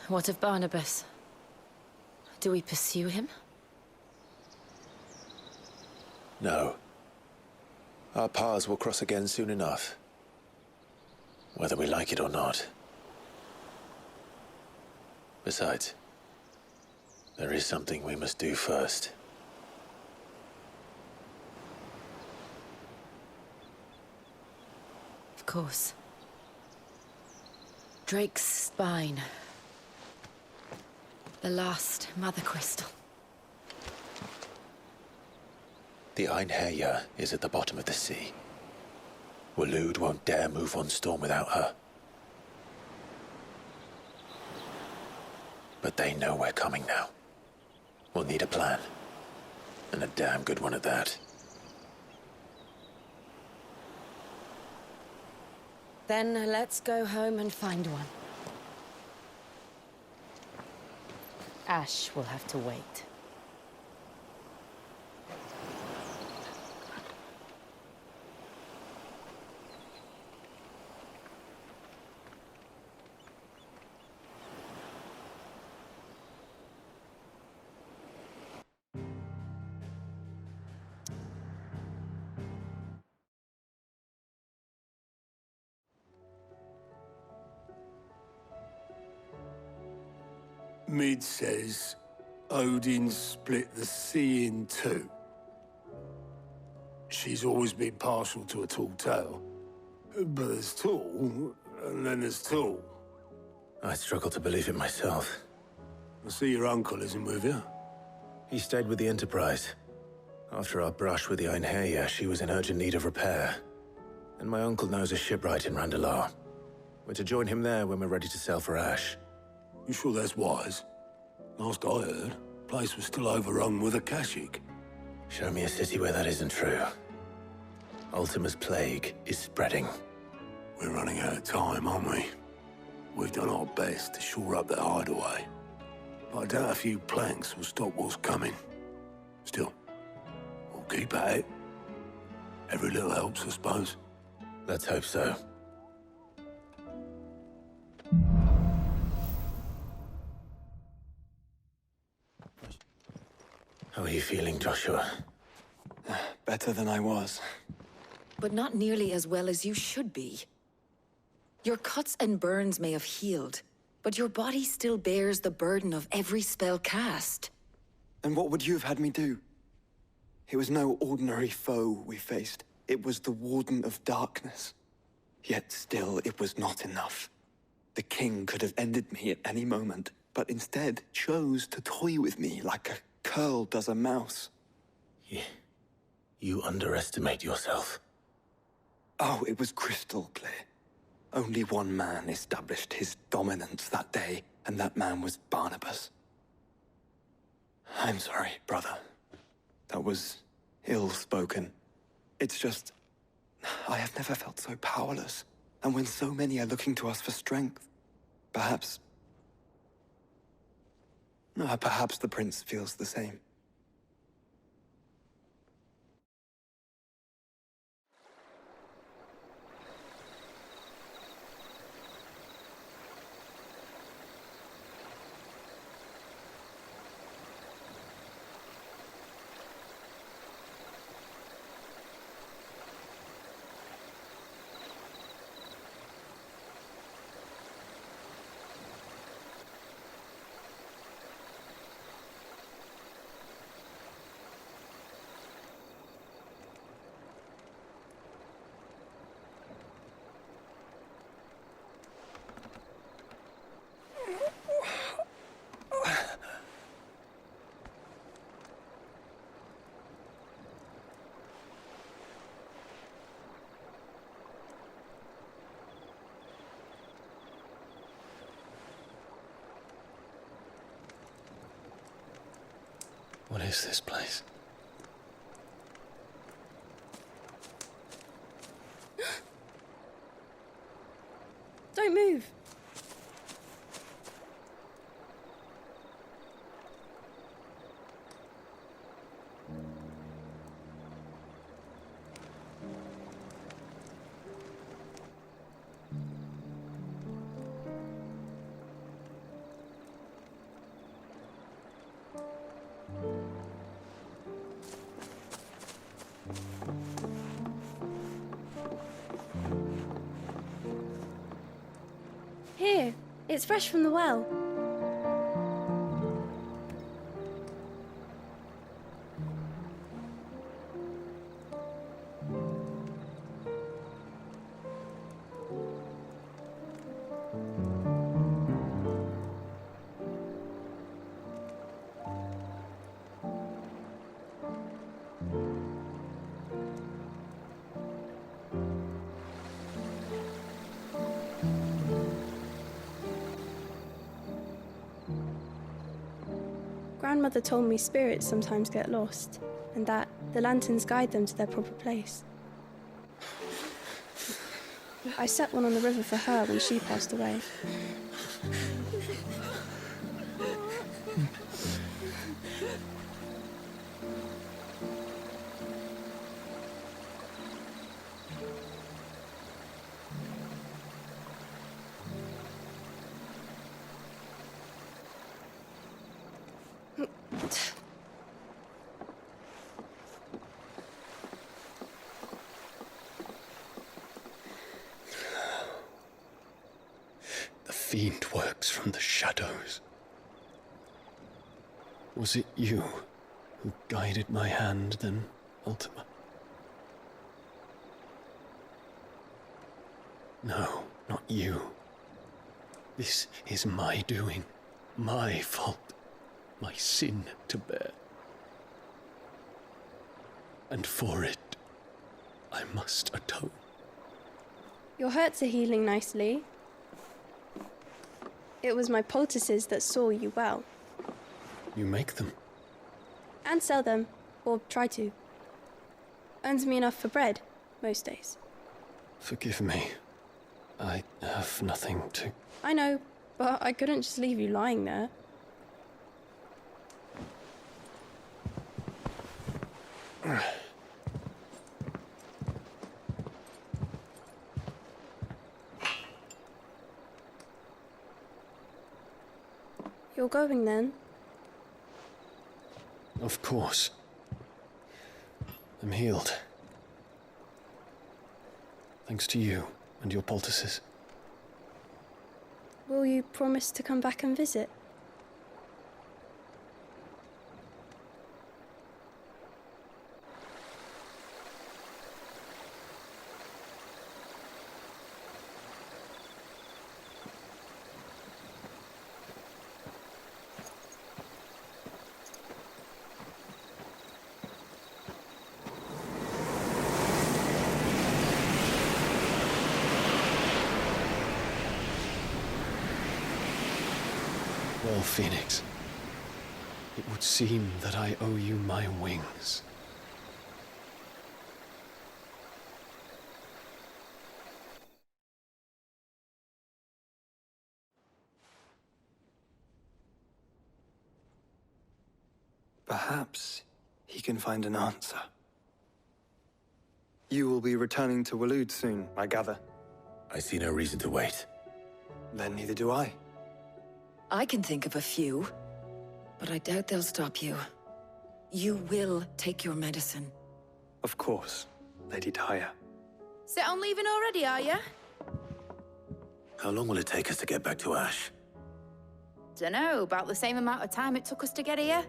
What of Barnabas? Do we pursue him? No. Our paths will cross again soon enough. Whether we like it or not. Besides, there is something we must do first. Of course. Drake's spine. The last Mother Crystal. The Einherjar is at the bottom of the sea. Waloed won't dare move on Storm without her. But they know we're coming now. We'll need a plan. And a damn good one at that. Then let's go home and find one. Ash will have to wait. Mid says Odin split the sea in two. She's always been partial to a tall tale. But there's tall, and then there's tall. I struggle to believe it myself. I see your uncle isn't with you. He stayed with the Enterprise. After our brush with the Einherjar, she was in urgent need of repair. And my uncle knows a shipwright in Randalar. We're to join him there when we're ready to sail for Ash. You sure that's wise? Last I heard, the place was still overrun with Akashic. Show me a city where that isn't true. Ultima's plague is spreading. We're running out of time, aren't we? We've done our best to shore up that hideaway. But I doubt a few planks will stop what's coming. Still, we'll keep at it. Every little helps, I suppose. Let's hope so. How are you feeling, Joshua? Better than I was. But not nearly as well as you should be. Your cuts and burns may have healed, but your body still bears the burden of every spell cast. Then what would you have had me do? It was no ordinary foe we faced. It was the Warden of Darkness. Yet still, it was not enough. The king could have ended me at any moment, but instead chose to toy with me like a curl does a mouse. You underestimate yourself. Oh, it was crystal clear. Only one man established his dominance that day, and that man was Barnabas. I'm sorry, brother. That was ill-spoken. It's just, I have never felt so powerless. And when so many are looking to us for strength, perhaps the prince feels the same. What is this place? Don't move. Here, it's fresh from the well. Grandmother told me spirits sometimes get lost, and that the lanterns guide them to their proper place. I set one on the river for her when she passed away. The fiend works from the shadows. Was it you who guided my hand then, Ultima? No, not you. This is my doing, my fault, my sin to bear. And for it, I must atone. Your hurts are healing nicely. It was my poultices that saw you well. You make them? And sell them, or try to. Earns me enough for bread, most days. Forgive me. I have nothing to... I know, but I couldn't just leave you lying there. You're going then? Of course. I'm healed. Thanks to you and your poultices. Will you promise to come back and visit? Well, Phoenix, it would seem that I owe you my wings. Perhaps he can find an answer. You will be returning to Waloed soon, I gather. I see no reason to wait. Then neither do I. I can think of a few, but I doubt they'll stop you. You will take your medicine. Of course, Lady Daya. Set on leaving already, are you? How long will it take us to get back to Ash? Dunno, about the same amount of time it took us to get here.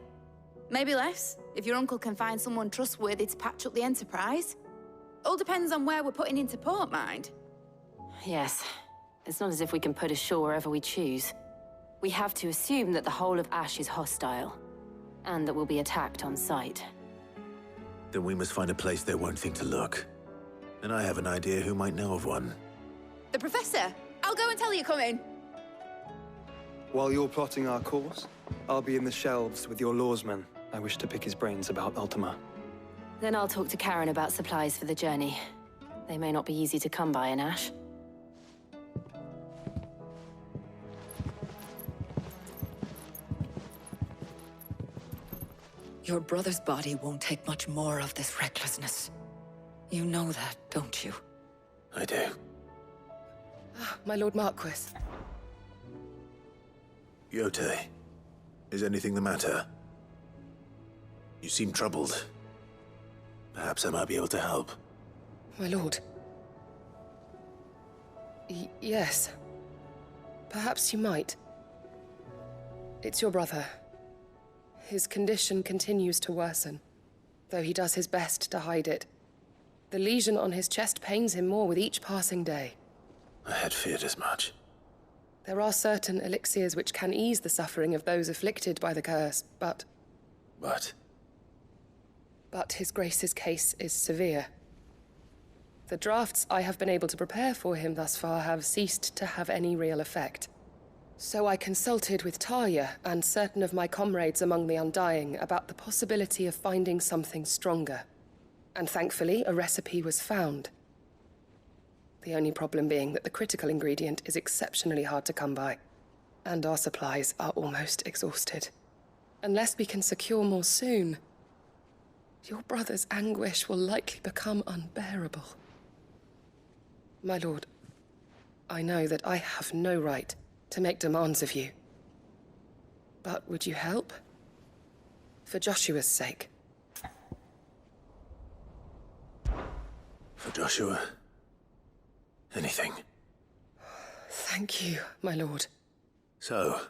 Maybe less, if your uncle can find someone trustworthy to patch up the Enterprise. All depends on where we're putting into port, mind. Yes. It's not as if we can put ashore wherever we choose. We have to assume that the whole of Ash is hostile, and that we'll be attacked on sight. Then we must find a place they won't think to look. And I have an idea who might know of one. The Professor! I'll go and tell you come in. While you're plotting our course, I'll be in the shelves with your lawsman. I wish to pick his brains about Ultima. Then I'll talk to Karen about supplies for the journey. They may not be easy to come by in Ash. Your brother's body won't take much more of this recklessness. You know that, don't you? I do. My Lord Marquis. Yote, is anything the matter? You seem troubled. Perhaps I might be able to help. My lord. Yes. Perhaps you might. It's your brother. His condition continues to worsen, though he does his best to hide it. The lesion on his chest pains him more with each passing day. I had feared as much. There are certain elixirs which can ease the suffering of those afflicted by the curse, but His Grace's case is severe. The drafts I have been able to prepare for him thus far have ceased to have any real effect. So I consulted with Talia and certain of my comrades among the Undying about the possibility of finding something stronger. And thankfully, a recipe was found. The only problem being that the critical ingredient is exceptionally hard to come by, and our supplies are almost exhausted. Unless we can secure more soon, your brother's anguish will likely become unbearable. My lord, I know that I have no right to make demands of you. But would you help? For Joshua's sake. For Joshua? Anything. Thank you, my lord. So,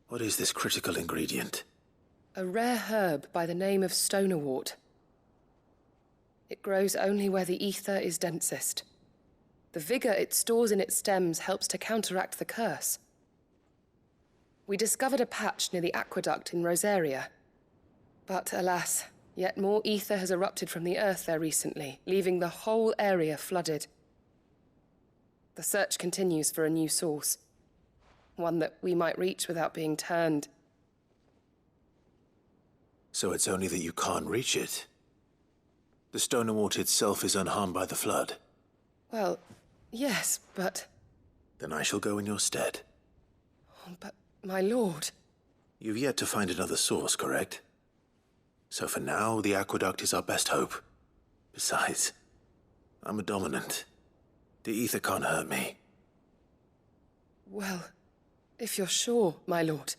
what is this critical ingredient? A rare herb by the name of stonerwort. It grows only where the ether is densest. The vigor it stores in its stems helps to counteract the curse. We discovered a patch near the aqueduct in Rosaria. But alas, yet more ether has erupted from the earth there recently, leaving the whole area flooded. The search continues for a new source. One that we might reach without being turned. So it's only that you can't reach it? The stonerwort itself is unharmed by the flood? Well, yes, but... Then I shall go in your stead. Oh, but, my lord... You've yet to find another source, correct? So for now, the aqueduct is our best hope. Besides, I'm a dominant. The ether can't hurt me. Well, if you're sure, my lord.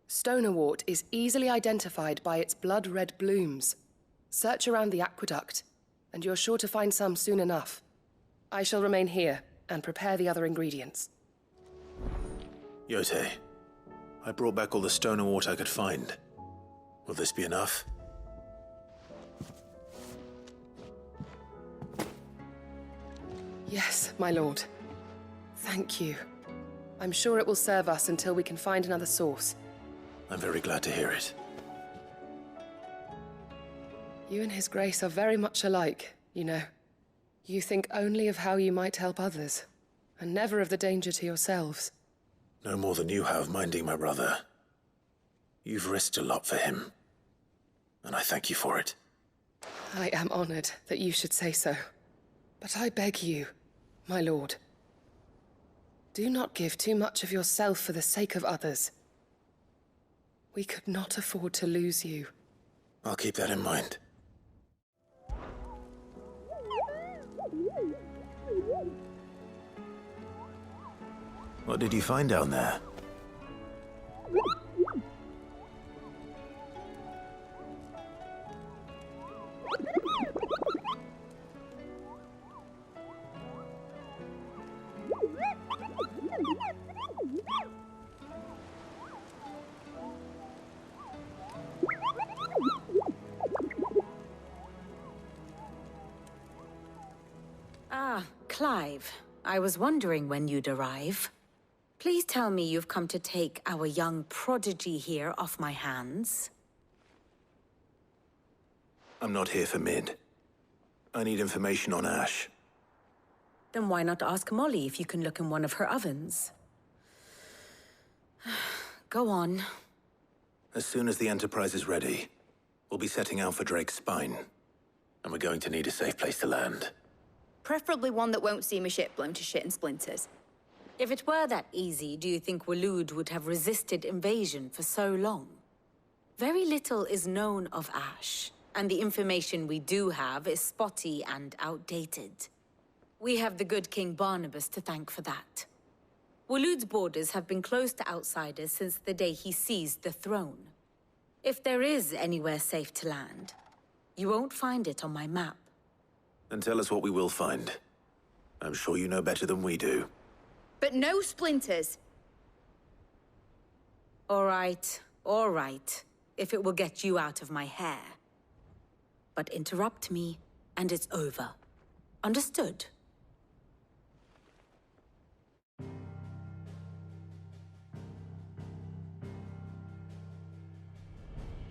Stonerwort is easily identified by its blood-red blooms. Search around the aqueduct, and you're sure to find some soon enough. I shall remain here and prepare the other ingredients. Yote, I brought back all the stonerwort I could find. Will this be enough? Yes, my lord. Thank you. I'm sure it will serve us until we can find another source. I'm very glad to hear it. You and His Grace are very much alike, you know. You think only of how you might help others, and never of the danger to yourselves. No more than you have minding my brother. You've risked a lot for him, and I thank you for it. I am honored that you should say so. But I beg you, my lord, do not give too much of yourself for the sake of others. We could not afford to lose you. I'll keep that in mind. What did you find down there? Ah, Clive. I was wondering when you'd arrive. Please tell me you've come to take our young prodigy here off my hands. I'm not here for Mid. I need information on Ash. Then why not ask Molly if you can look in one of her ovens? Go on. As soon as the Enterprise is ready, we'll be setting out for Drake's Spine. And we're going to need a safe place to land. Preferably one that won't see my ship blown to shit and splinters. If it were that easy, do you think Waloed would have resisted invasion for so long? Very little is known of Ash, and the information we do have is spotty and outdated. We have the good King Barnabas to thank for that. Waloed's borders have been closed to outsiders since the day he seized the throne. If there is anywhere safe to land, you won't find it on my map. Then tell us what we will find. I'm sure you know better than we do. But no splinters. All right. If it will get you out of my hair. But interrupt me, and it's over. Understood?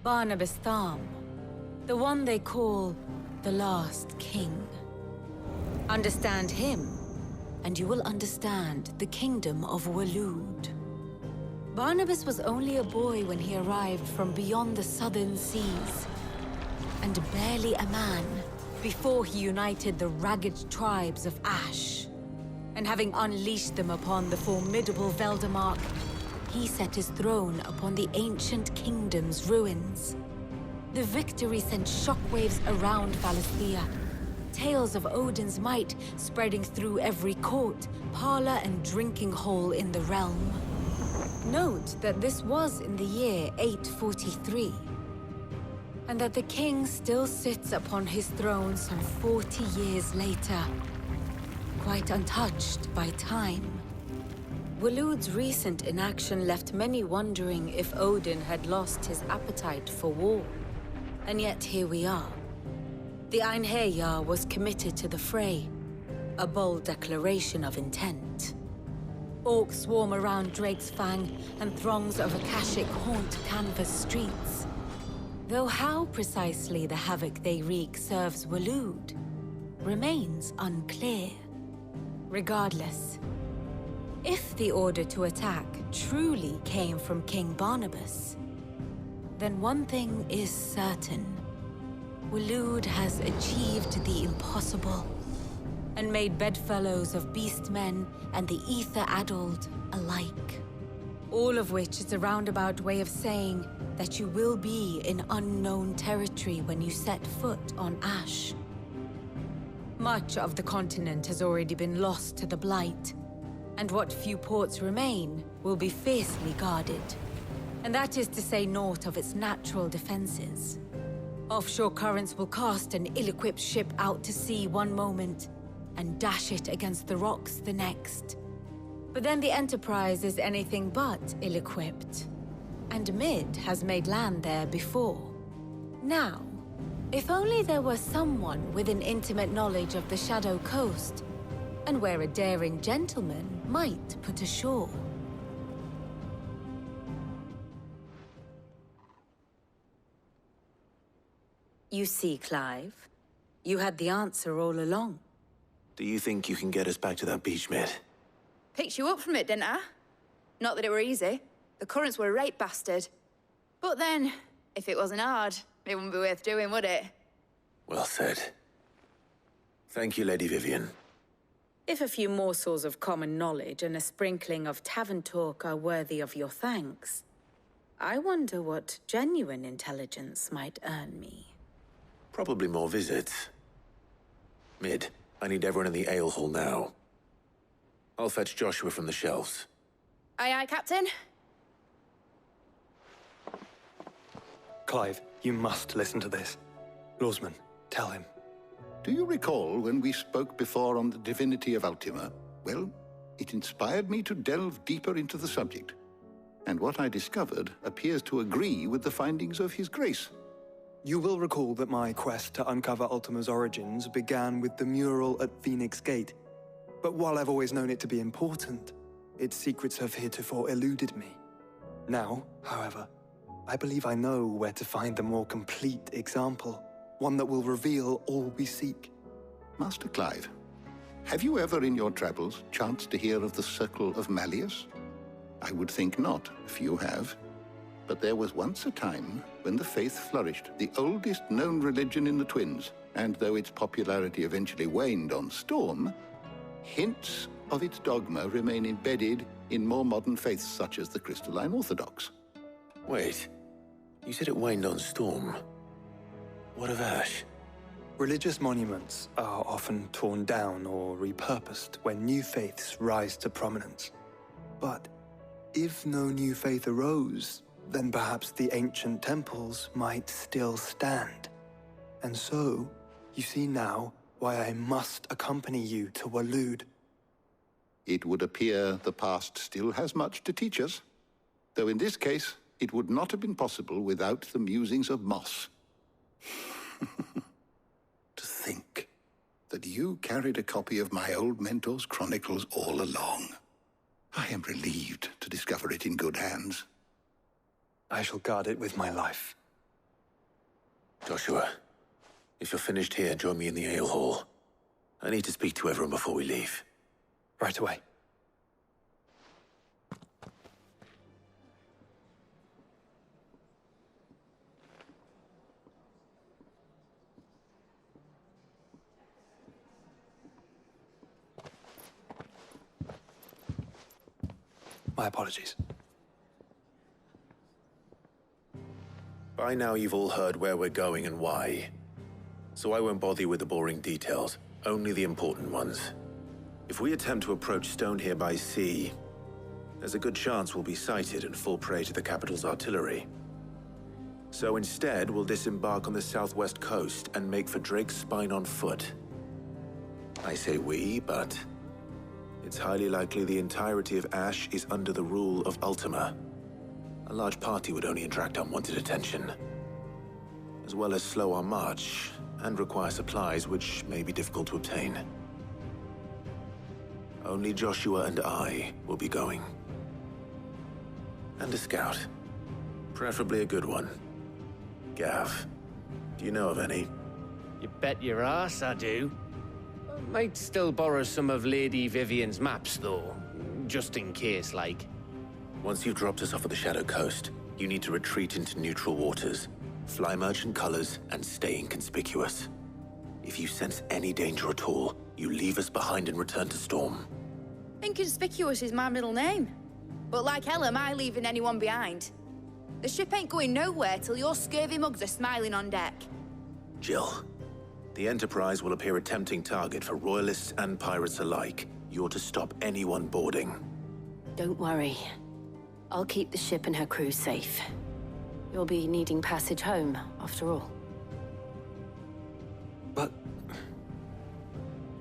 Barnabas Tham, the one they call the Last King. Understand him, and you will understand the kingdom of Waloed. Barnabas was only a boy when he arrived from beyond the southern seas, and barely a man before he united the ragged tribes of Ash. And having unleashed them upon the formidable Veldamark, he set his throne upon the ancient kingdom's ruins. The victory sent shockwaves around Valisthea, tales of Odin's might spreading through every court, parlor, and drinking hole in the realm. Note that this was in the year 843, and that the king still sits upon his throne some 40 years later, quite untouched by time. Waloed's recent inaction left many wondering if Odin had lost his appetite for war. And yet here we are. The Einherjar was committed to the fray, a bold declaration of intent. Orcs swarm around Drake's Fang, and throngs of Akashic haunt Canvas streets. Though how precisely the havoc they wreak serves Waloed remains unclear. Regardless, if the order to attack truly came from King Barnabas, then one thing is certain. Waloed has achieved the impossible, and made bedfellows of beastmen and the ether-addled alike. All of which is a roundabout way of saying that you will be in unknown territory when you set foot on Ash. Much of the continent has already been lost to the Blight, and what few ports remain will be fiercely guarded. And that is to say naught of its natural defenses. Offshore currents will cast an ill-equipped ship out to sea one moment, and dash it against the rocks the next. But then the Enterprise is anything but ill-equipped, and Mid has made land there before. Now, if only there were someone with an intimate knowledge of the Shadow Coast, and where a daring gentleman might put ashore. You see, Clive, you had the answer all along. Do you think you can get us back to that beach, Mid? Picked you up from it, didn't I? Not that it were easy. The currents were a right bastard. But then, if it wasn't hard, it wouldn't be worth doing, would it? Well said. Thank you, Lady Vivian. If a few morsels of common knowledge and a sprinkling of tavern talk are worthy of your thanks, I wonder what genuine intelligence might earn me. Probably more visits. Mid, I need everyone in the ale hall now. I'll fetch Joshua from the shelves. Aye, aye, Captain. Clive, you must listen to this. Lawsman, tell him. Do you recall when we spoke before on the divinity of Ultima? Well, it inspired me to delve deeper into the subject. And what I discovered appears to agree with the findings of His Grace. You will recall that my quest to uncover Ultima's origins began with the mural at Phoenix Gate. But while I've always known it to be important, its secrets have heretofore eluded me. Now, however, I believe I know where to find the more complete example, one that will reveal all we seek. Master Clive, have you ever in your travels chanced to hear of the Circle of Malleus? I would think not, if you have. But there was once a time when the faith flourished, the oldest known religion in the Twins, and though its popularity eventually waned on Storm, hints of its dogma remain embedded in more modern faiths such as the Crystalline Orthodox. Wait, you said it waned on Storm. What of Ash? Religious monuments are often torn down or repurposed when new faiths rise to prominence. But if no new faith arose, then perhaps the ancient temples might still stand. And so, you see now why I must accompany you to Waloed. It would appear the past still has much to teach us. Though in this case, it would not have been possible without the musings of Moss. To think that you carried a copy of my old mentor's chronicles all along. I am relieved to discover it in good hands. I shall guard it with my life. Joshua, if you're finished here, join me in the ale hall. I need to speak to everyone before we leave. Right away. My apologies. By now you've all heard where we're going and why. So I won't bother you with the boring details, only the important ones. If we attempt to approach Stone here by sea, there's a good chance we'll be sighted and fall prey to the capital's artillery. So instead, we'll disembark on the southwest coast and make for Drake's Spine on foot. I say we, but it's highly likely the entirety of Ash is under the rule of Ultima. A large party would only attract unwanted attention, as well as slow our march and require supplies which may be difficult to obtain. Only Joshua and I will be going. And a scout. Preferably a good one. Gav, do you know of any? You bet your ass I do. Might still borrow some of Lady Vivian's maps, though. Just in case, like. Once you've dropped us off at the Shadow Coast, you need to retreat into neutral waters, fly merchant colors, and stay inconspicuous. If you sense any danger at all, you leave us behind and return to Storm. Inconspicuous is my middle name. But like hell am I leaving anyone behind. The ship ain't going nowhere till your scurvy mugs are smiling on deck. Jill, the Enterprise will appear a tempting target for royalists and pirates alike. You're to stop anyone boarding. Don't worry. I'll keep the ship and her crew safe. You'll be needing passage home, after all. But...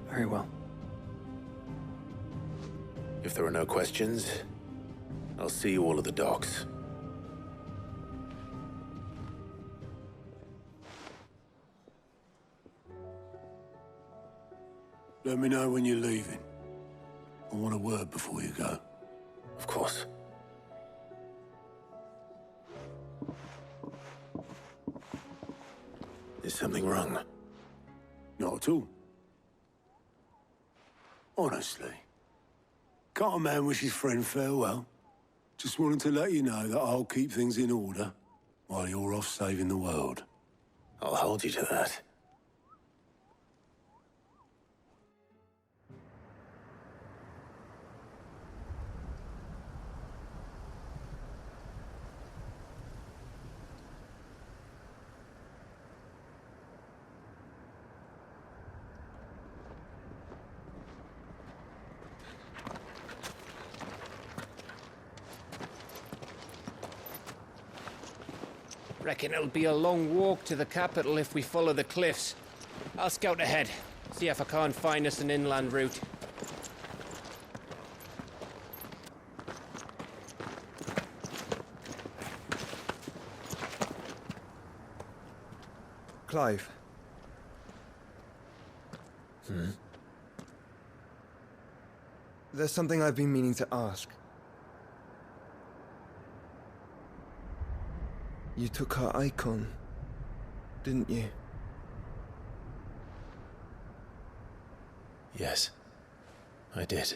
very well. If there are no questions, I'll see you all at the docks. Let me know when you're leaving. I want a word before you go. Of course. Is something wrong? Not at all. Honestly. Can't a man wish his friend farewell? Just wanted to let you know that I'll keep things in order while you're off saving the world. I'll hold you to that. Reckon it'll be a long walk to the capital if we follow the cliffs. I'll scout ahead, see if I can't find us an inland route. Clive. There's something I've been meaning to ask. You took her icon, didn't you? Yes, I did.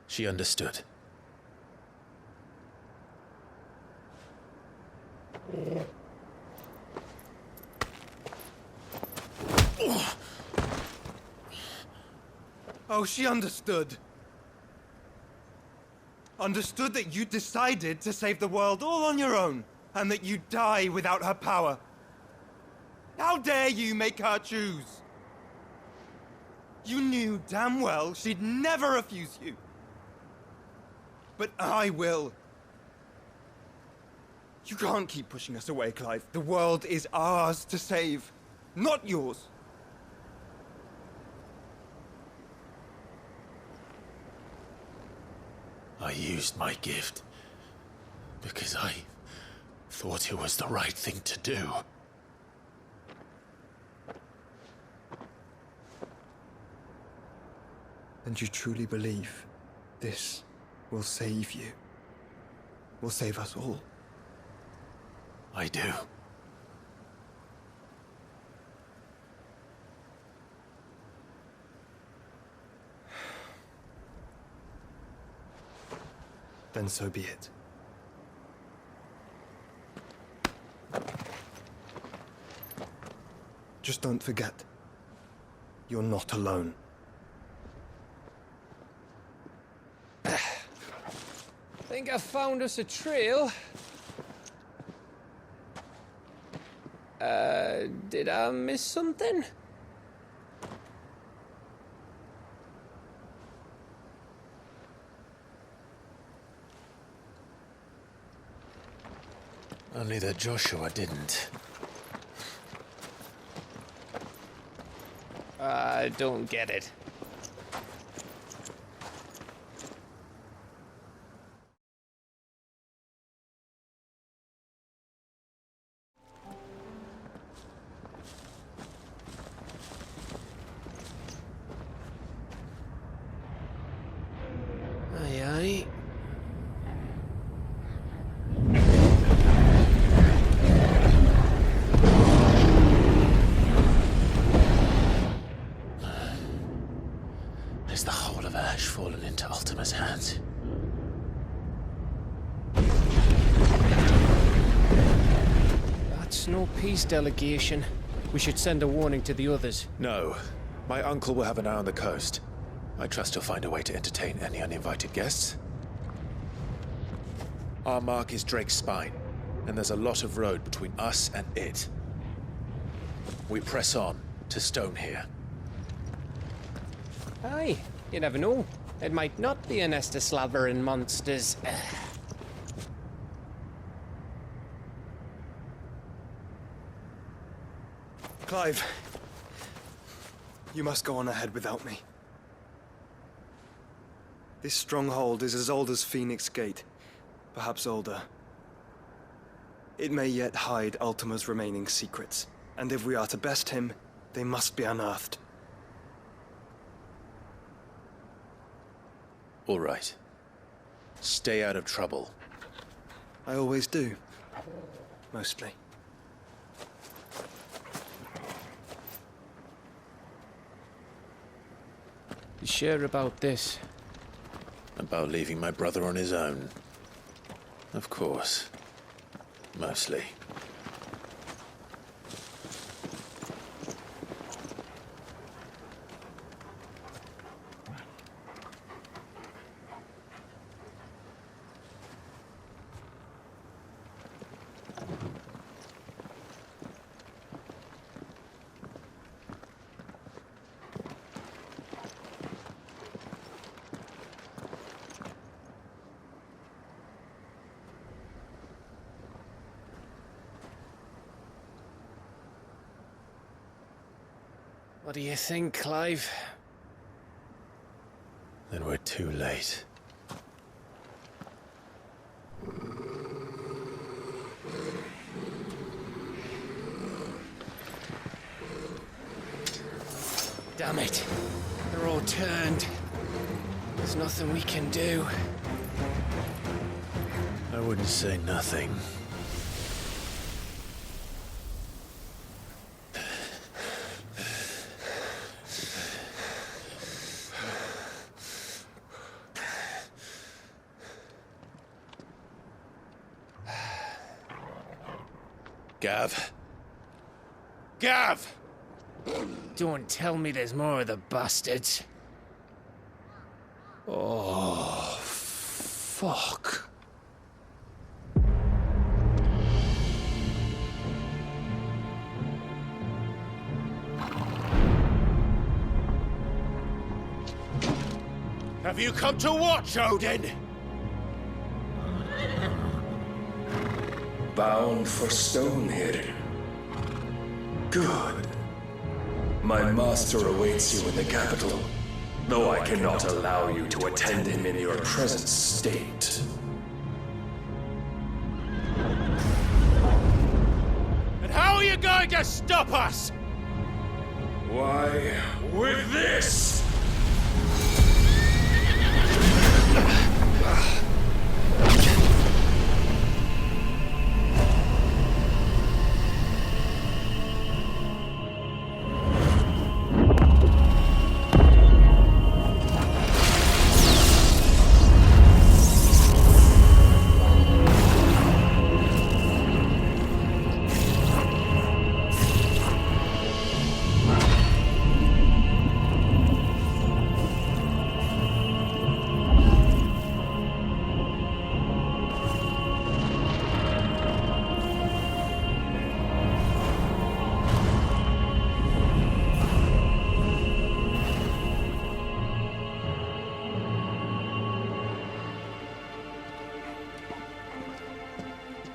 She understood. Oh, she understood. Understood that you decided to save the world all on your own, and that you'd die without her power. How dare you make her choose? You knew damn well she'd never refuse you. But I will. You can't keep pushing us away, Clive. The world is ours to save, not yours. I used my gift because I thought it was the right thing to do. And you truly believe this will save you? Will save us all? I do. Then so be it. Just don't forget, you're not alone. Think I found us a trail. Did I miss something? Only that Joshua didn't. I don't get it. Aye, aye. Has the whole of Ash fallen into Ultima's hands? That's no peace delegation. We should send a warning to the others. No. My uncle will have an eye on the coast. I trust he'll find a way to entertain any uninvited guests. Our mark is Drake's Spine, and there's a lot of road between us and it. We press on to Stone here. Aye, you never know. It might not be a nest of slavering monsters. Clive, you must go on ahead without me. This stronghold is as old as Phoenix Gate, perhaps older. It may yet hide Ultima's remaining secrets, and if we are to best him, they must be unearthed. All right. Stay out of trouble. I always do. Mostly. You sure about this? About leaving my brother on his own. Of course. Mostly. What do you think, Clive? Then we're too late. Damn it. They're all turned. There's nothing we can do. I wouldn't say nothing. Gav? Gav! Don't tell me there's more of the bastards. Oh, fuck. Have you come to watch, Odin? Bound for stone here. Good. My master awaits you in the capital. though I cannot allow you to attend him in your present state. And how are you going to stop us? Why, with this!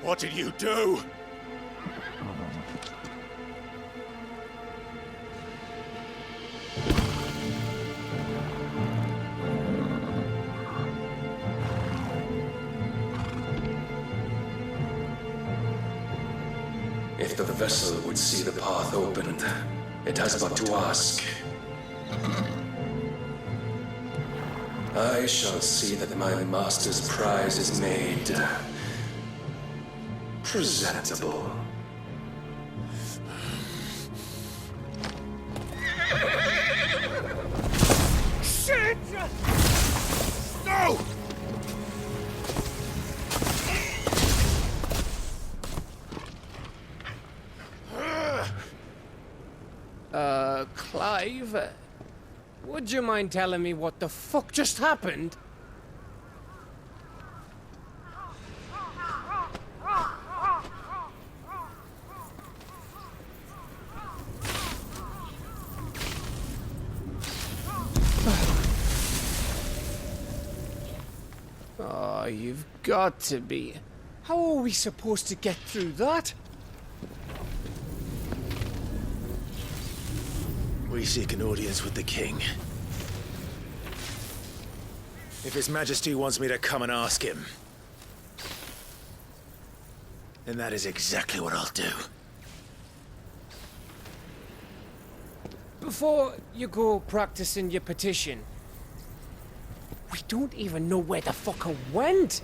What did you do? If the vessel would see the path opened, it has but to ask. I shall see that my master's prize is made presentable. Shit! No! Clive, would you mind telling me what the fuck just happened? Oh, you've got to be. How are we supposed to get through that? We seek an audience with the king. If His Majesty wants me to come and ask him, then that is exactly what I'll do. Before you go practicing your petition, we don't even know where the fucker went.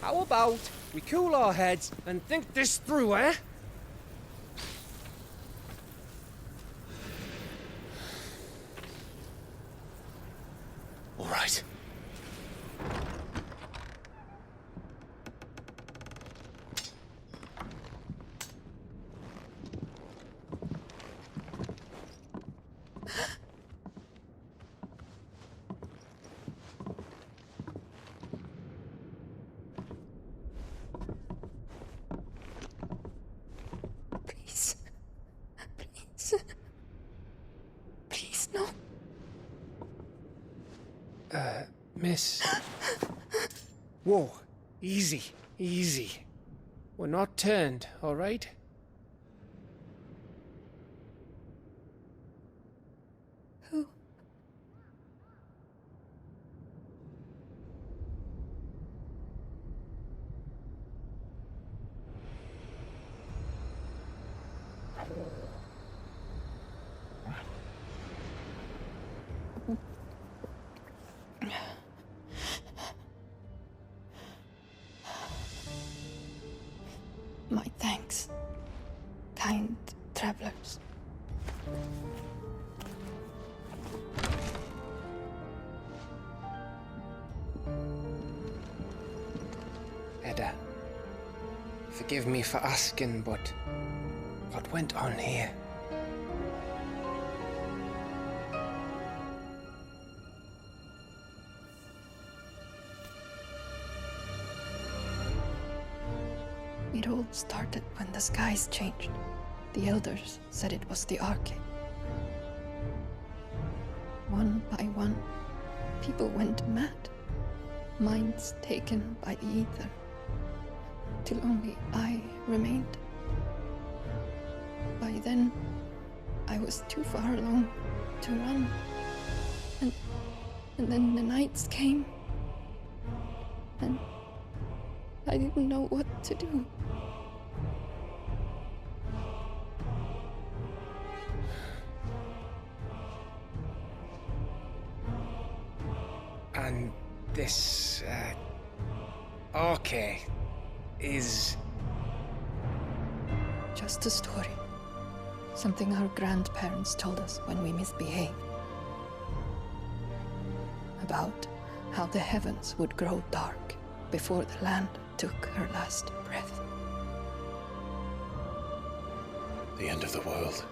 How about we cool our heads and think this through, eh? All right. Please. Please. Please, no. Miss. Whoa. Easy. Easy. We're not turned, all right? Who? My thanks, kind travelers. Edda, forgive me for asking, but what went on here? It all started when the skies changed. The elders said it was the Arcade. One by one, people went mad. Minds taken by the ether. Till only I remained. By then, I was too far along to run. And And then the nights came, and I didn't know what to do. And this, Arche is... Just a story. Something our grandparents told us when we misbehaved. About how the heavens would grow dark before the land took her last breath. The end of the world.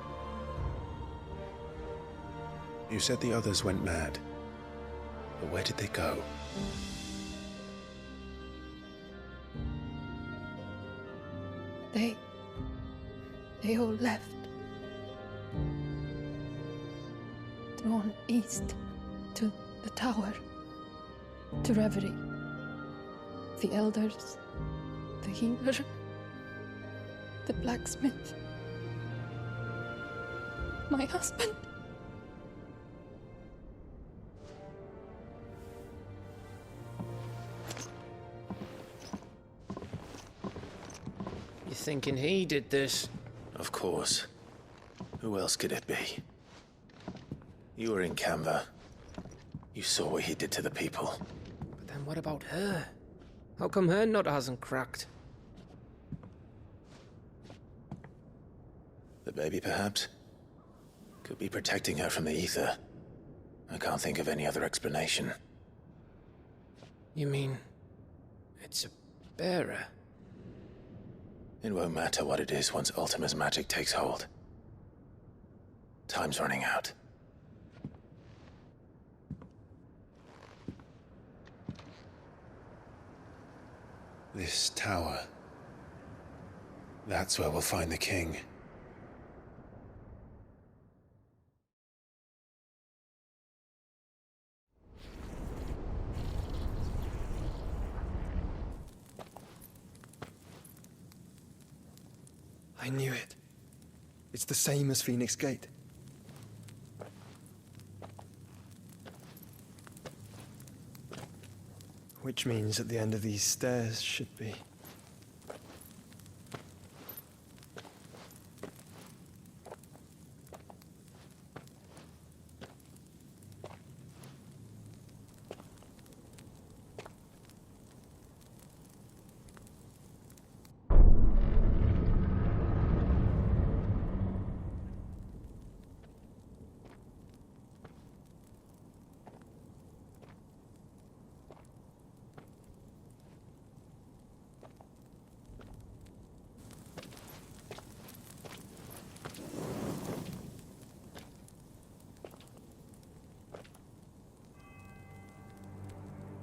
You said the others went mad. But where did they go? They all left. Drawn east to the tower, to Reverie. The elders, the healer, the blacksmith, my husband. You thinking he did this? Of course. Who else could it be? You were in Canva. You saw what he did to the people. But then what about her? How come her nut hasn't cracked? The baby, perhaps? Could be protecting her from the ether. I can't think of any other explanation. You mean... it's a bearer? It won't matter what it is once Ultima's magic takes hold. Time's running out. This tower. That's where we'll find the king. I knew it. It's the same as Phoenix Gate. Which means at the end of these stairs should be...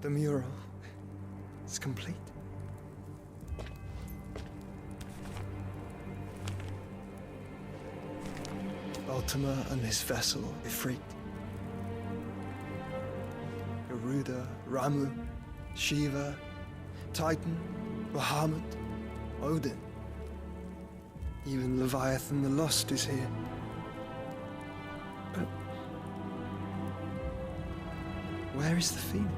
The mural is complete. Ultima and his vessel, Ifrit. Garuda, Ramu, Shiva, Titan, Bahamut, Odin. Even Leviathan the Lost is here. But where is the Phoenix?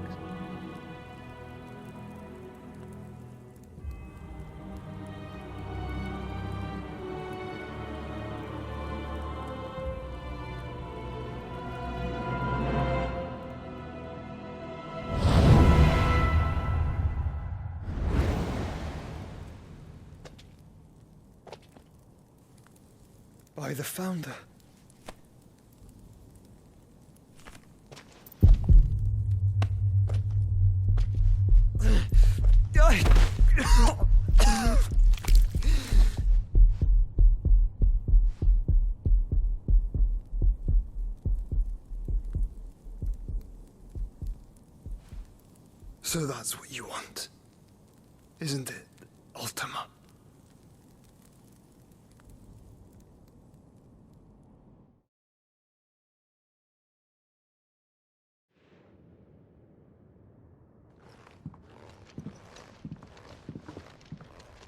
By the Founder. So that's what you want, isn't it, Ultima?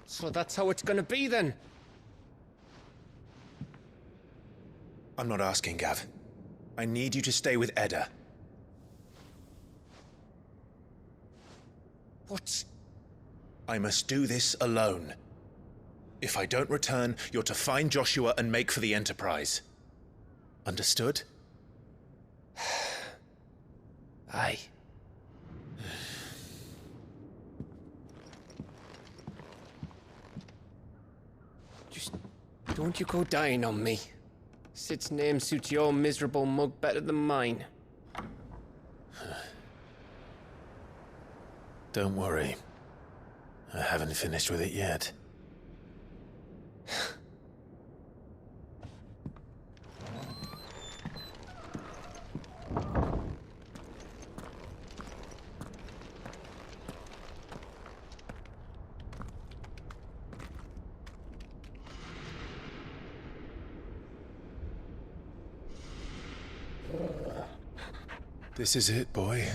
So that's how it's gonna be then? I'm not asking, Gav. I need you to stay with Edda. What? I must do this alone. If I don't return, you're to find Joshua and make for the Enterprise. Understood? Aye. Just don't you go dying on me. Sid's name suits your miserable mug better than mine. Don't worry. I haven't finished with it yet. This is it, boy.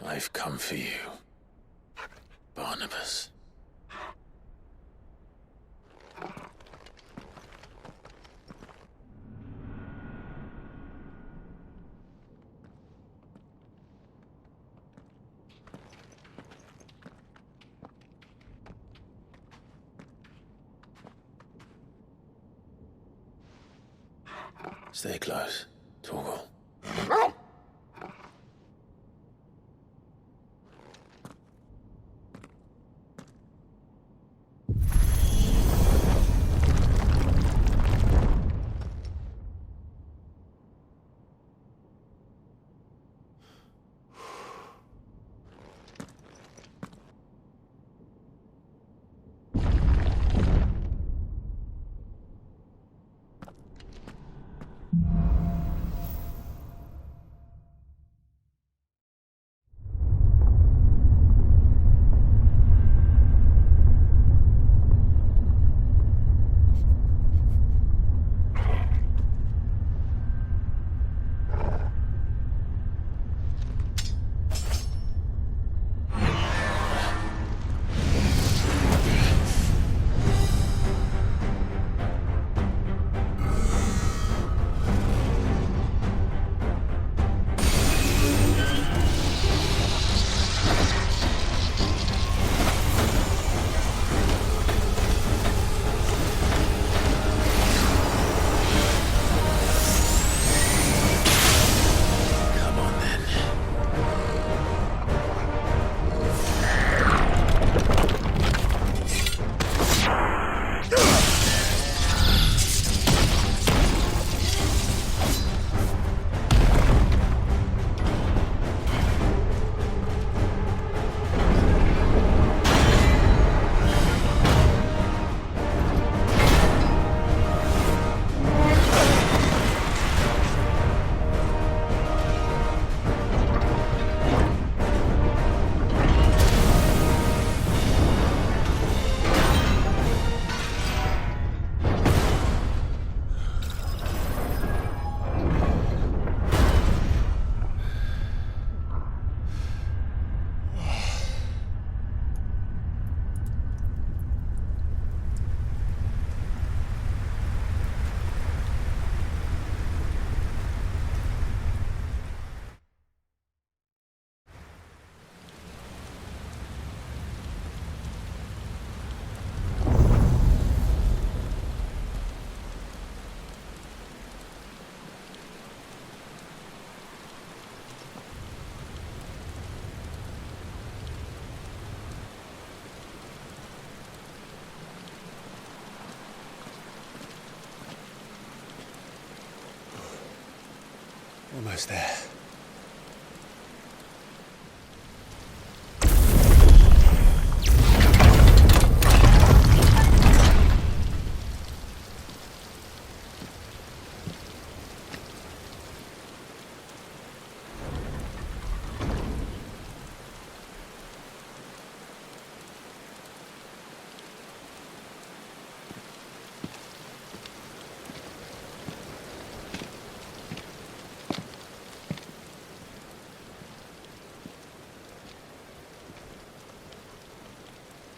I've come for you, Barnabas. Stay close, Torgal. Almost there.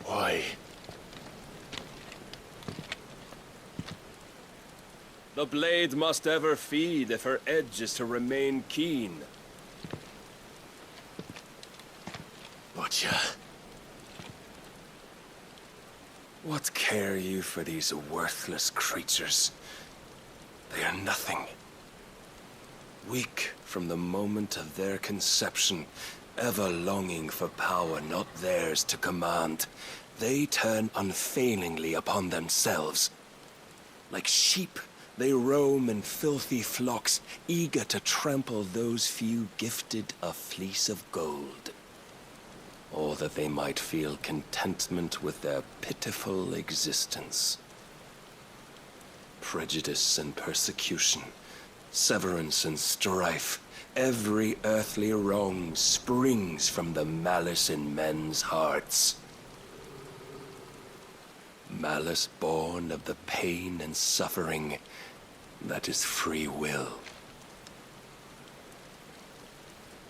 Why? The blade must ever feed if her edge is to remain keen. Butcher. What care you for these worthless creatures? They are nothing. Weak from the moment of their conception, ever longing for power not theirs to command, they turn unfailingly upon themselves. Like sheep, they roam in filthy flocks, eager to trample those few gifted a fleece of gold. Or that they might feel contentment with their pitiful existence. Prejudice and persecution, severance and strife, every earthly wrong springs from the malice in men's hearts. Malice born of the pain and suffering that is free will.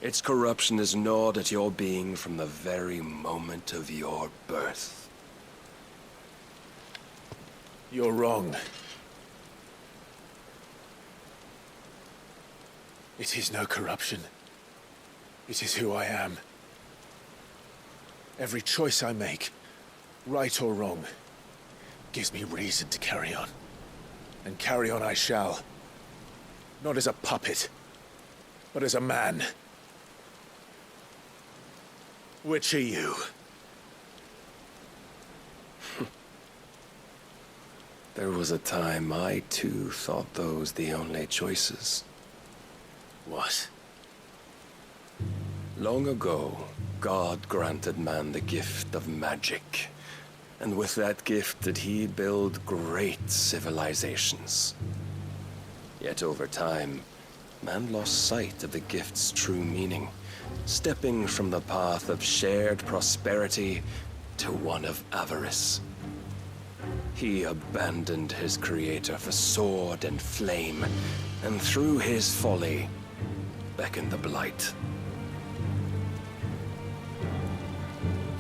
Its corruption is gnawed at your being from the very moment of your birth. You're wrong. It is no corruption. It is who I am. Every choice I make, right or wrong, gives me reason to carry on. And carry on I shall. Not as a puppet, but as a man. Which are you? There was a time I too thought those the only choices. What? Long ago, God granted man the gift of magic. And with that gift did he build great civilizations. Yet over time, man lost sight of the gift's true meaning, stepping from the path of shared prosperity to one of avarice. He abandoned his creator for sword and flame, and through his folly, beckoned the blight.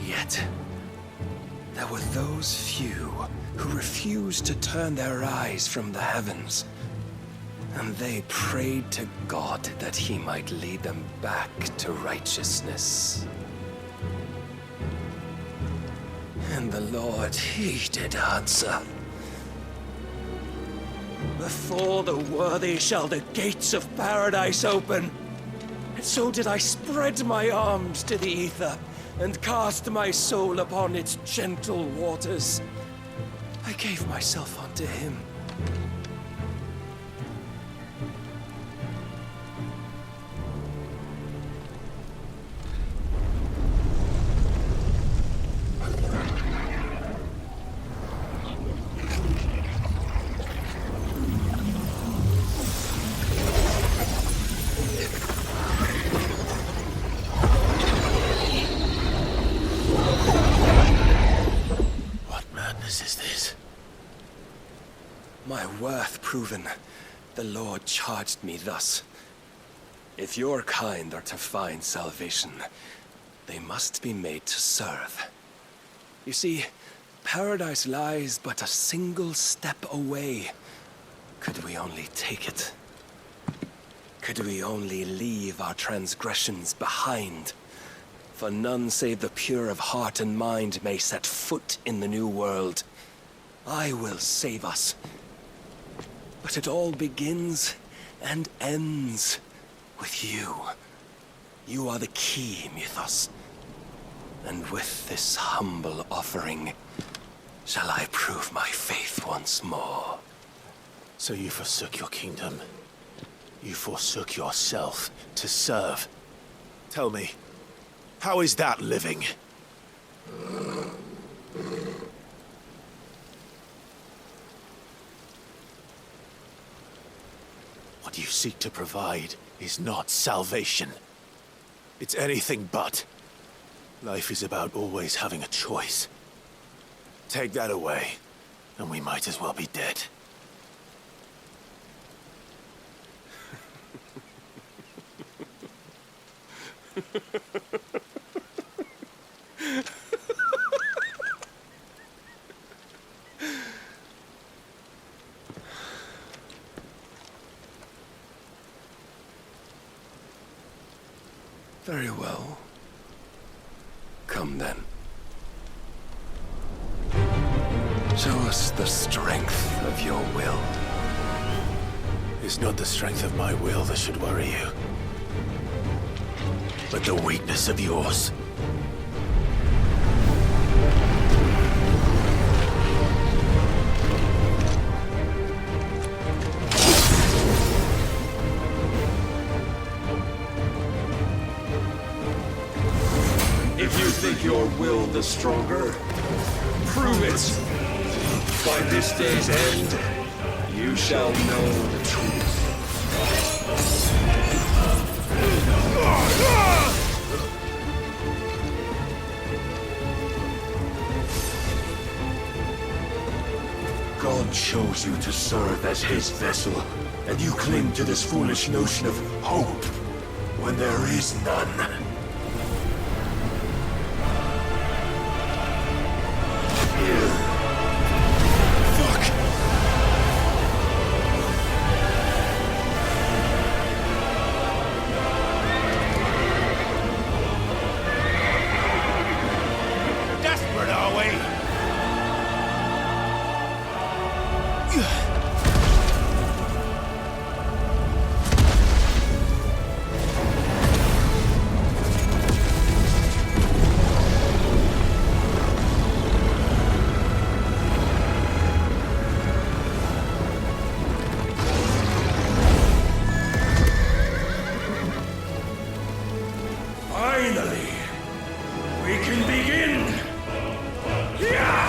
Yet, there were those few who refused to turn their eyes from the heavens, and they prayed to God that he might lead them back to righteousness. And the Lord, he did answer. Before the worthy shall the gates of paradise open. And so did I spread my arms to the ether, and cast my soul upon its gentle waters. I gave myself unto him. My worth proven, the Lord charged me thus. If your kind are to find salvation, they must be made to serve. You see, paradise lies but a single step away. Could we only take it? Could we only leave our transgressions behind? For none save the pure of heart and mind may set foot in the new world. I will save us. But it all begins and ends with you. You are the key, Mythos. And with this humble offering, shall I prove my faith once more. So you forsook your kingdom. You forsook yourself to serve. Tell me, how is that living? What you seek to provide is not salvation. It's anything but. Life is about always having a choice. Take that away, and we might as well be dead. Very well. Come then. Show us the strength of your will. It's not the strength of my will that should worry you, but the weakness of yours. If you think your will the stronger, prove it. By this day's end, you shall know the truth. God chose you to serve as his vessel, and you cling to this foolish notion of hope when there is none. Finally, we can begin! Yeah!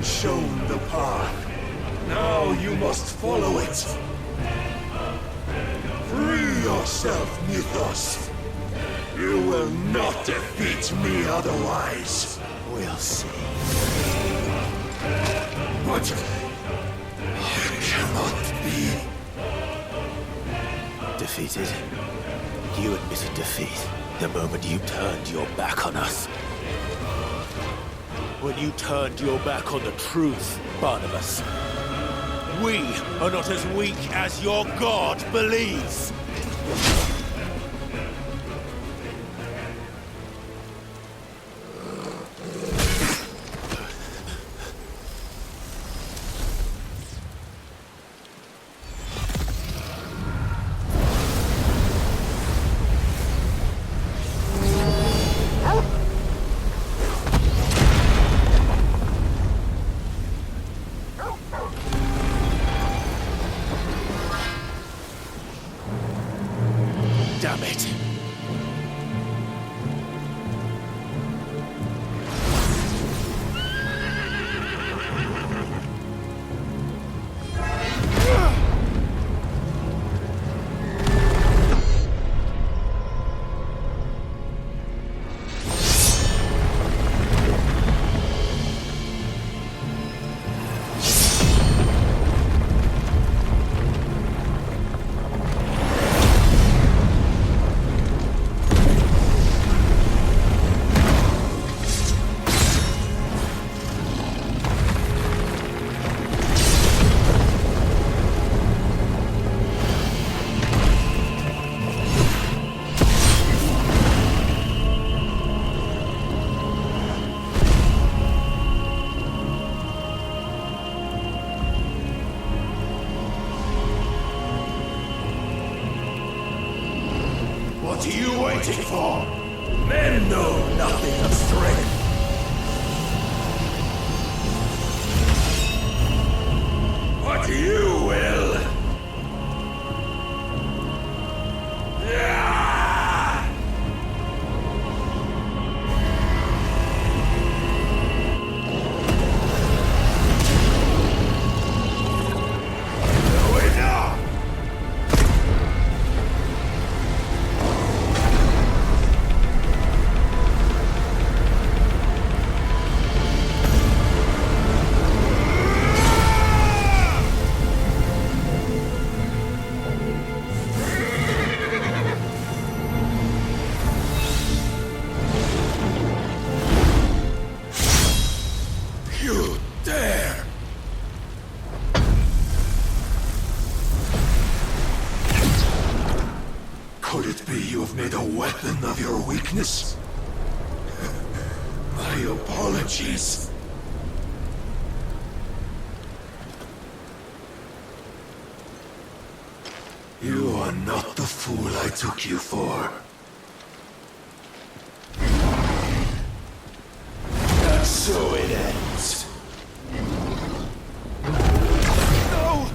Shown the path. Now you must follow it. Free yourself, Mythos. You will not defeat me otherwise. We'll see. But it cannot be. Defeated? You admitted defeat the moment you turned your back on us. When you turned your back on the truth, Barnabas. We are not as weak as your god believes. fighting for? Men know nothing of strength. But you will. You dare! Could it be you have made a weapon of your weakness? My apologies. You are not the fool I took you for. And so it ends. No!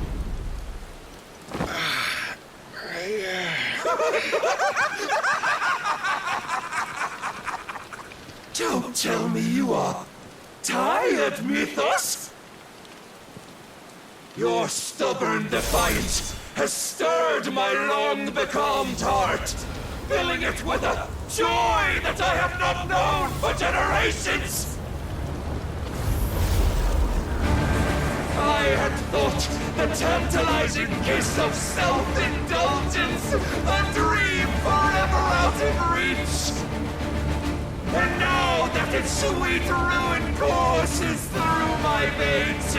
Don't tell me you are tired, Mythos! Your stubborn defiance has stirred my long-becalmed heart, filling it with a joy that I have not known for generations! I had thought the tantalizing kiss of self-indulgence a dream forever out of reach. And now that its sweet ruin courses through my veins,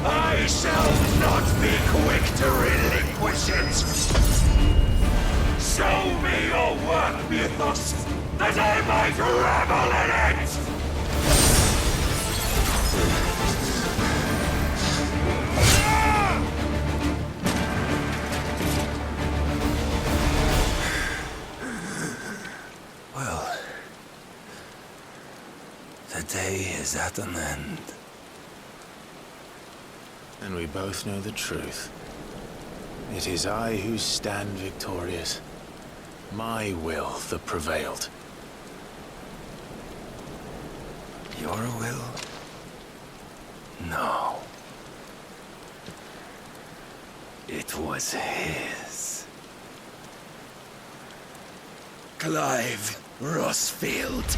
I shall not be quick to relinquish it. Show me your work, Mythos, that I might revel in it! Well, the day is at an end. And we both know the truth. It is I who stand victorious. My will that prevailed. Your will? No. It was his. Clive Rossfield.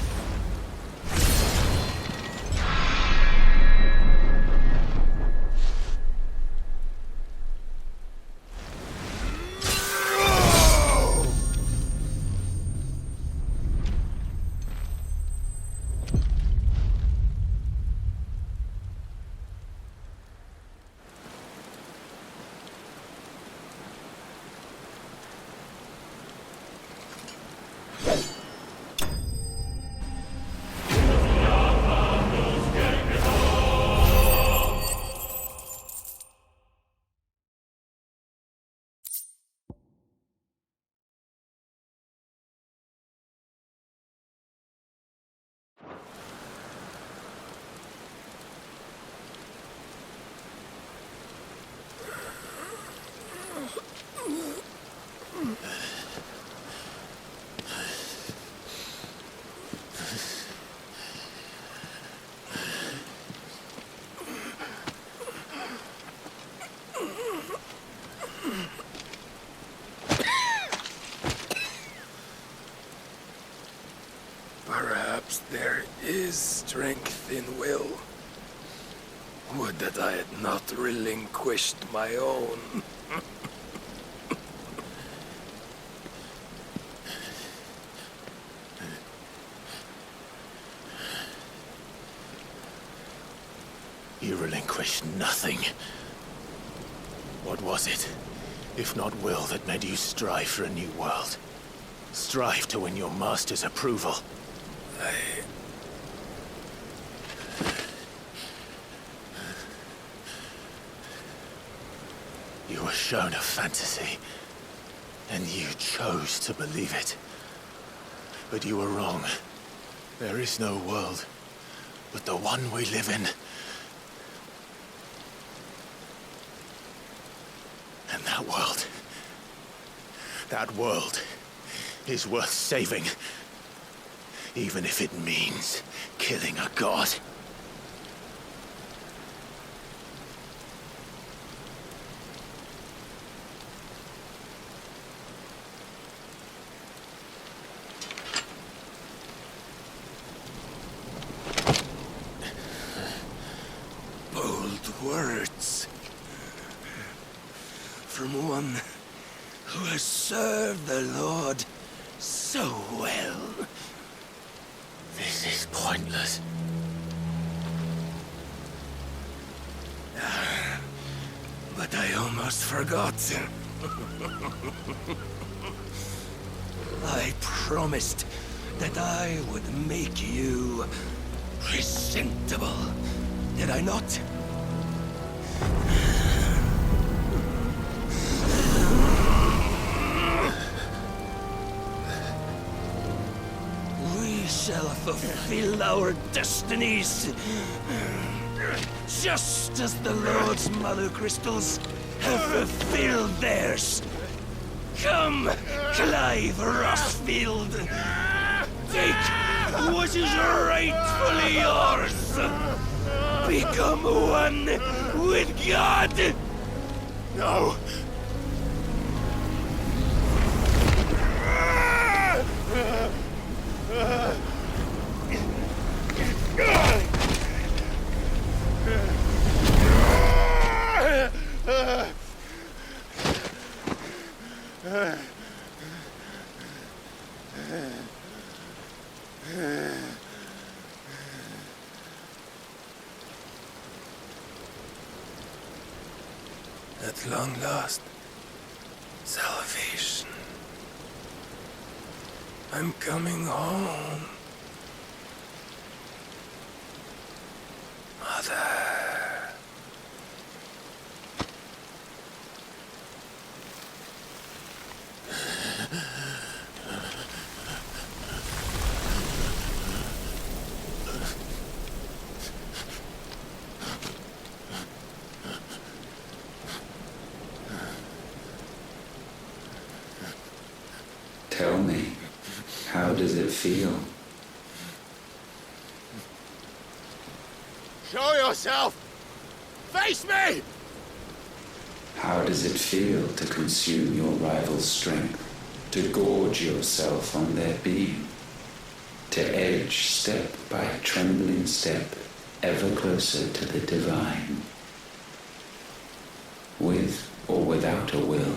Perhaps there is strength in will. Would that I had not relinquished my own. You relinquished nothing. What was it, if not will, that made you strive for a new world? Strive to win your master's approval? You were shown a fantasy, and you chose to believe it. But you were wrong. There is no world, but the one we live in. And that world is worth saving. Even if it means killing a god. Bold words. From one who has served the Lord so well. This is pointless. But I almost forgot. I promised that I would make you presentable. Did I not? We shall fulfill our destinies, just as the Lord's Mother Crystals have fulfilled theirs. Come, Clive Rossfield. Take what is rightfully yours. Become one with God. No. At long last, salvation. I'm coming home. Mother. Tell me, how does it feel? Show yourself! Face me! How does it feel to consume your rival's strength? To gorge yourself on their beam? To edge step by trembling step ever closer to the divine? With or without a will,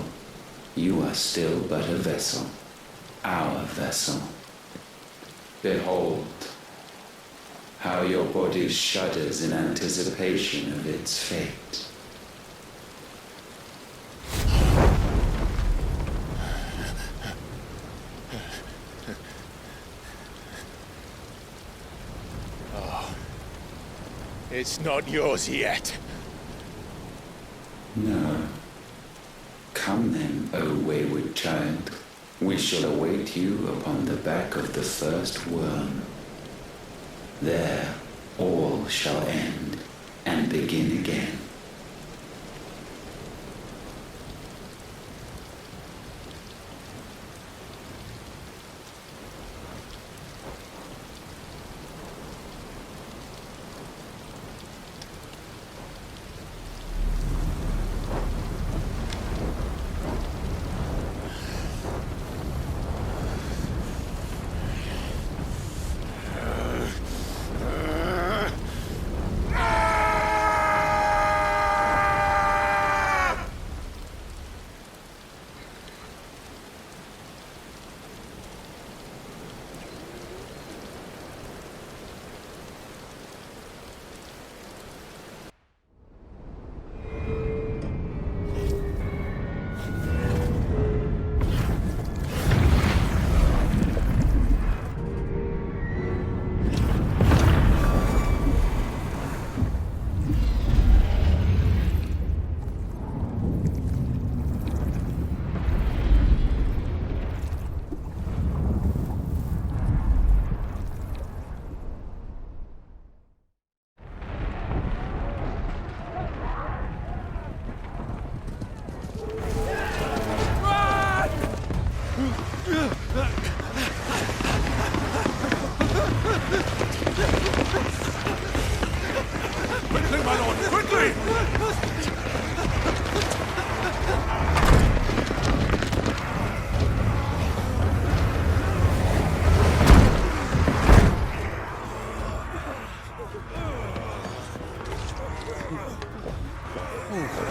you are still but a vessel. Our vessel. Behold, how your body shudders in anticipation of its fate. Oh, it's not yours yet. No. Come then, O wayward child. We shall await you upon the back of the first worm. There, all shall end and begin again.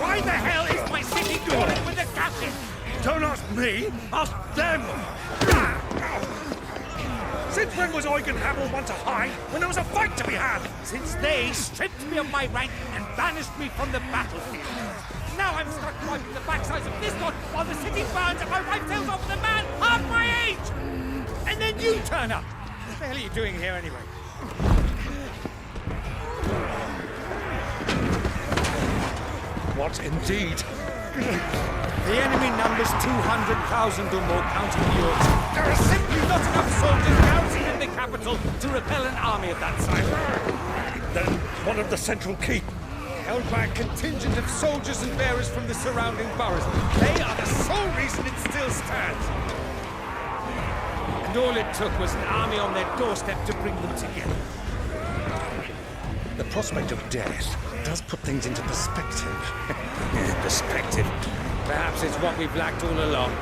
Why the hell is my city crawling with the captain? Don't ask me, ask them! Since when was Eugen Hamel one to hide when there was a fight to be had? Since they stripped me of my rank and banished me from the battlefield. Now I'm stuck wiping the backsides of this lot while the city burns and my wife tells off with a man half my age! And then you turn up! What the hell are you doing here anyway? What indeed? The enemy numbers 200,000 or more, counting yours. There are simply not enough soldiers garrisoned in the capital to repel an army of that size. Then one of the central keep. Held by a contingent of soldiers and bearers from the surrounding boroughs. They are the sole reason it still stands. And all it took was an army on their doorstep to bring them together. The prospect of death does put things into perspective. Perspective. Perhaps it's what we've lacked all along.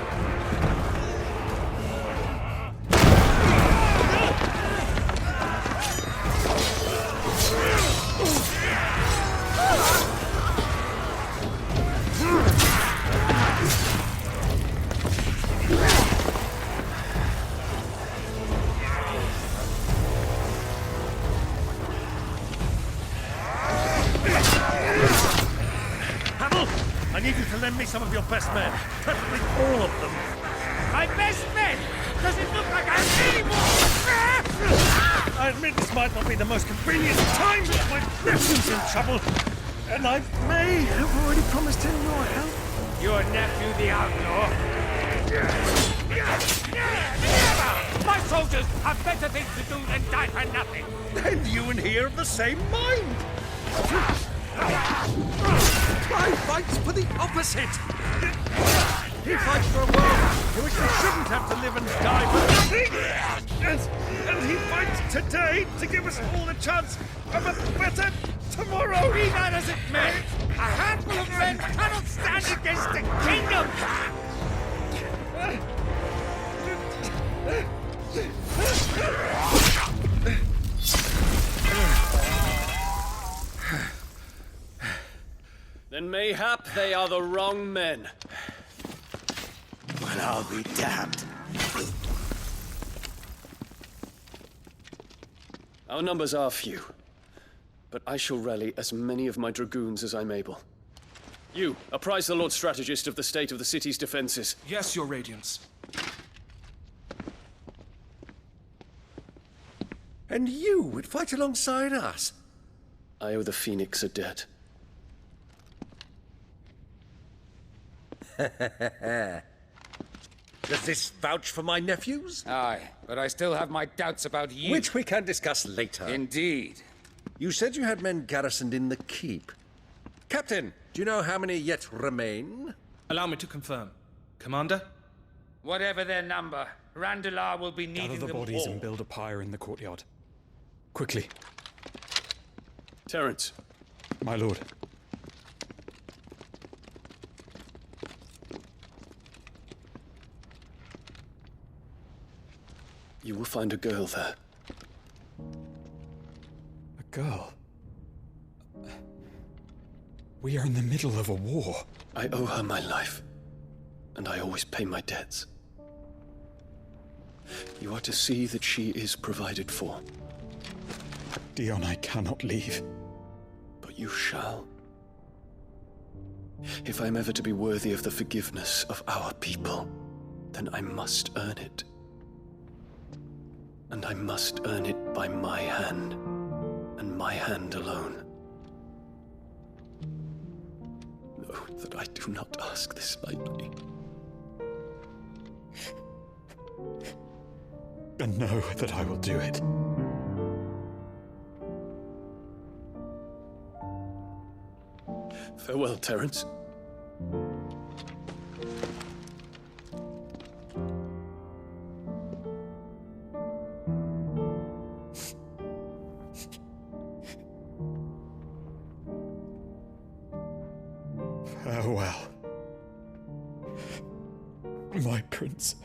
I need you to lend me some of your best men. Preferably all of them. My best men? Does it look like I'm anymore? I admit this might not be the most convenient time, but my nephew's in trouble. And I may have already promised him your help. Your nephew, the outlaw? Never! My soldiers have better things to do than die for nothing. Then you and he are of the same mind. I fights for the opposite. He fights for a world in which we shouldn't have to live and die for nothing. And he fights today to give us all a chance of a better tomorrow. Be that as it may, a handful of men cannot stand against a kingdom. Then mayhap they are the wrong men. Well, I'll be damned. Our numbers are few, but I shall rally as many of my dragoons as I'm able. You, apprise the Lord Strategist of the state of the city's defenses. Yes, Your Radiance. And you would fight alongside us? I owe the Phoenix a debt. Does this vouch for my nephews? Aye, but I still have my doubts about you. Which we can discuss later. Indeed. You said you had men garrisoned in the keep. Captain, do you know how many yet remain? Allow me to confirm. Commander? Whatever their number, Randalar will be needing Gather the them bodies all. and build a pyre in the courtyard. Quickly. Terence. My lord. You will find a girl there. A girl? We are in the middle of a war. I owe her my life, and I always pay my debts. You are to see that she is provided for. Dion, I cannot leave. But you shall. If I'm ever to be worthy of the forgiveness of our people, then I must earn it. And I must earn it by my hand, and my hand alone. Know that I do not ask this lightly. And know that I will do it. Farewell, Terence. Farewell, my prince.